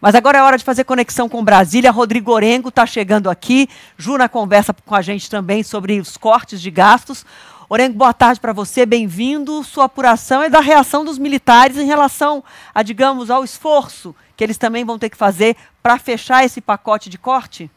Mas agora é hora de fazer conexão com Brasília. Rodrigo Orengo está chegando aqui. Ju na conversa com a gente também sobre os cortes de gastos. Orengo, boa tarde para você, bem-vindo. Sua apuração é da reação dos militares em relação, digamos, ao esforço que eles também vão ter que fazer para fechar esse pacote de corte?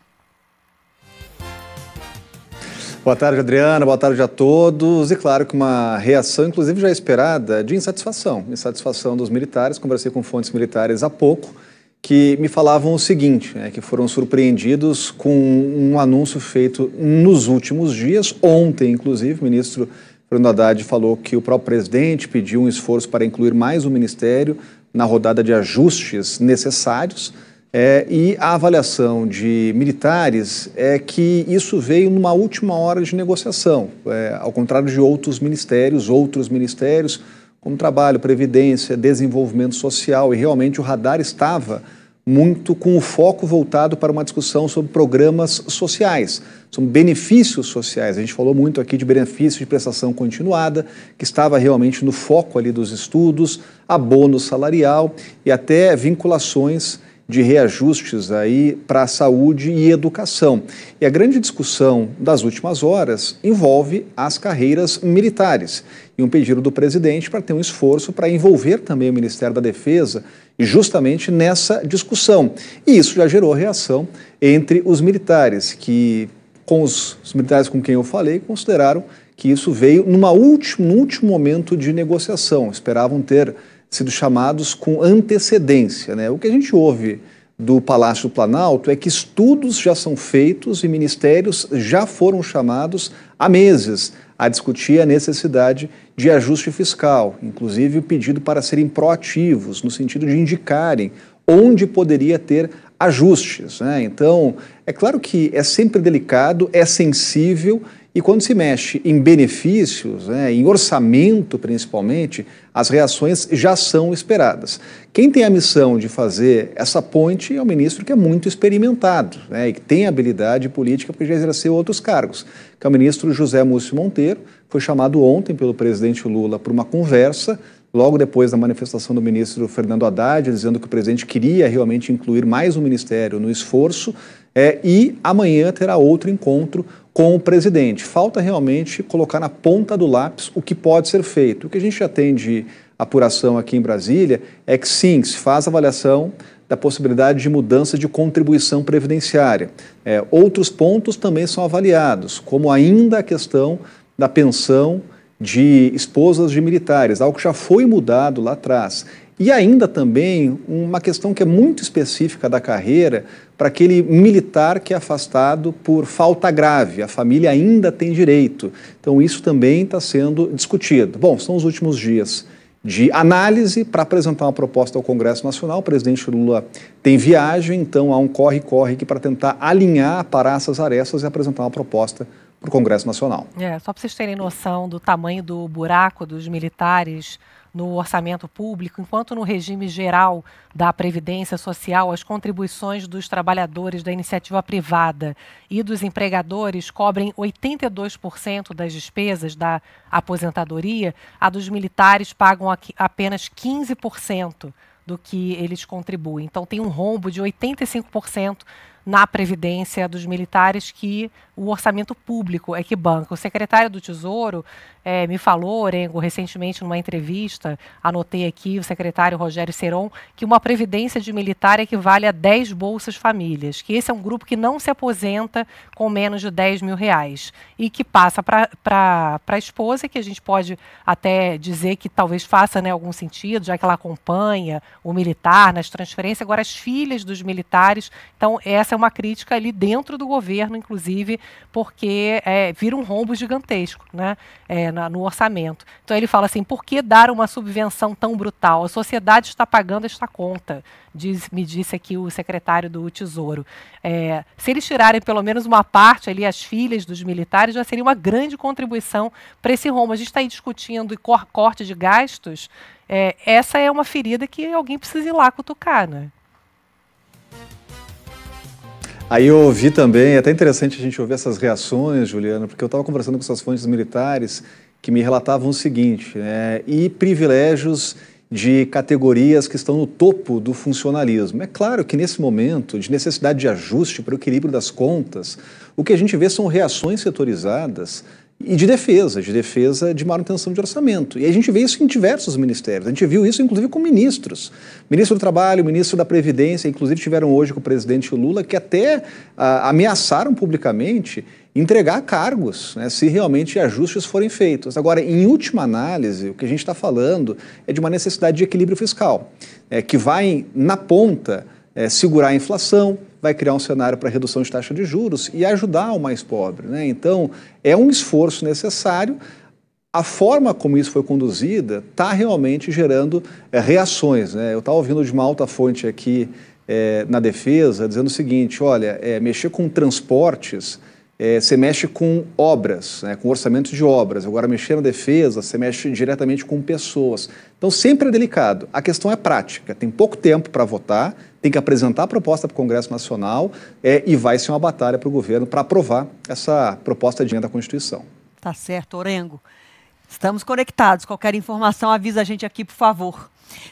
Boa tarde, Adriana. Boa tarde a todos. E claro que uma reação, inclusive já esperada, de insatisfação dos militares. Conversei com fontes militares há pouco, que me falavam o seguinte, que foram surpreendidos com um anúncio feito nos últimos dias. Ontem, inclusive, o ministro Fernando Haddad falou que o próprio presidente pediu um esforço para incluir mais um ministério na rodada de ajustes necessários. E a avaliação de militares é que isso veio numa última hora de negociação, ao contrário de outros ministérios, como trabalho, previdência, desenvolvimento social, e realmente o radar estava muito com o foco voltado para uma discussão sobre programas sociais, sobre benefícios sociais. A gente falou muito aqui de benefícios de prestação continuada, que estava realmente no foco ali dos estudos, abono salarial e até vinculações de reajustes aí para a saúde e educação. E a grande discussão das últimas horas envolve as carreiras militares e um pedido do presidente para ter um esforço para envolver também o Ministério da Defesa justamente nessa discussão. E isso já gerou reação entre os militares, que com os militares com quem eu falei consideraram que isso veio no último momento de negociação, esperavam ter sido chamados com antecedência, O que a gente ouve do Palácio do Planalto é que estudos já são feitos e ministérios já foram chamados há meses a discutir a necessidade de ajuste fiscal, inclusive o pedido para serem proativos, no sentido de indicarem onde poderia ter ajustes. Então, é claro que é sempre delicado, é sensível, e quando se mexe em benefícios, em orçamento principalmente, as reações já são esperadas. Quem tem a missão de fazer essa ponte é o ministro que é muito experimentado, e que tem habilidade política porque já exerceu outros cargos, que é o ministro José Múcio Monteiro. Foi chamado ontem pelo presidente Lula para uma conversa, logo depois da manifestação do ministro Fernando Haddad, dizendo que o presidente queria realmente incluir mais um ministério no esforço, e amanhã terá outro encontro com o presidente. Falta realmente colocar na ponta do lápis o que pode ser feito. O que a gente já tem de apuração aqui em Brasília é que sim, se faz avaliação da possibilidade de mudança de contribuição previdenciária. Outros pontos também são avaliados, como ainda a questão da pensão de esposas de militares, algo que já foi mudado lá atrás. E ainda também uma questão que é muito específica da carreira para aquele militar que é afastado por falta grave. A família ainda tem direito. Então isso também está sendo discutido. Bom, são os últimos dias de análise para apresentar uma proposta ao Congresso Nacional. O presidente Lula tem viagem, então há um corre-corre aqui para tentar alinhar, parar essas arestas e apresentar uma proposta para o Congresso Nacional. Só para vocês terem noção do tamanho do buraco dos militares no orçamento público, enquanto no regime geral da Previdência Social, as contribuições dos trabalhadores da iniciativa privada e dos empregadores cobrem 82% das despesas da aposentadoria, a dos militares pagam apenas 15% do que eles contribuem. Então tem um rombo de 85% na Previdência dos militares que o orçamento público é que banca. O secretário do Tesouro me falou, Orengo, recentemente numa entrevista, anotei aqui, o secretário Rogério Seron, que uma previdência de militar equivale a 10 Bolsas Famílias, que esse é um grupo que não se aposenta com menos de 10 mil reais e que passa para a esposa, que a gente pode até dizer que talvez faça algum sentido, já que ela acompanha o militar nas transferências. Agora, as filhas dos militares, então essa é uma crítica ali dentro do governo, inclusive, porque vira um rombo gigantesco, no orçamento. Então ele fala assim, por que dar uma subvenção tão brutal? A sociedade está pagando esta conta, me disse aqui o secretário do Tesouro. Se eles tirarem pelo menos uma parte ali, as filhas dos militares, já seria uma grande contribuição para esse rombo. A gente está aí discutindo corte de gastos, essa é uma ferida que alguém precisa ir lá cutucar, Aí eu ouvi também, é até interessante a gente ouvir essas reações, Juliana, porque eu estava conversando com essas fontes militares que me relatavam o seguinte, e privilégios de categorias que estão no topo do funcionalismo. É claro que nesse momento de necessidade de ajuste para o equilíbrio das contas, o que a gente vê são reações setorizadas e de defesa de manutenção de orçamento. E a gente vê isso em diversos ministérios. A gente viu isso, inclusive, com ministros. Ministro do Trabalho, ministro da Previdência, inclusive tiveram hoje com o presidente Lula, que até ameaçaram publicamente entregar cargos, né, se realmente ajustes forem feitos. Agora, em última análise, o que a gente está falando é de uma necessidade de equilíbrio fiscal, que vai, na ponta, segurar a inflação, vai criar um cenário para redução de taxa de juros e ajudar o mais pobre, né? Então, é um esforço necessário. A forma como isso foi conduzida está realmente gerando reações, né? Eu estava ouvindo de uma alta fonte aqui na defesa, dizendo o seguinte, olha, mexer com transportes, você mexe com obras, né, com orçamentos de obras. Agora, mexer na defesa, você mexe diretamente com pessoas. Então, sempre é delicado. A questão é prática. Tem pouco tempo para votar, tem que apresentar a proposta para o Congresso Nacional e vai ser uma batalha para o governo para aprovar essa proposta de emenda à Constituição. Tá certo, Orengo. Estamos conectados. Qualquer informação, avisa a gente aqui, por favor.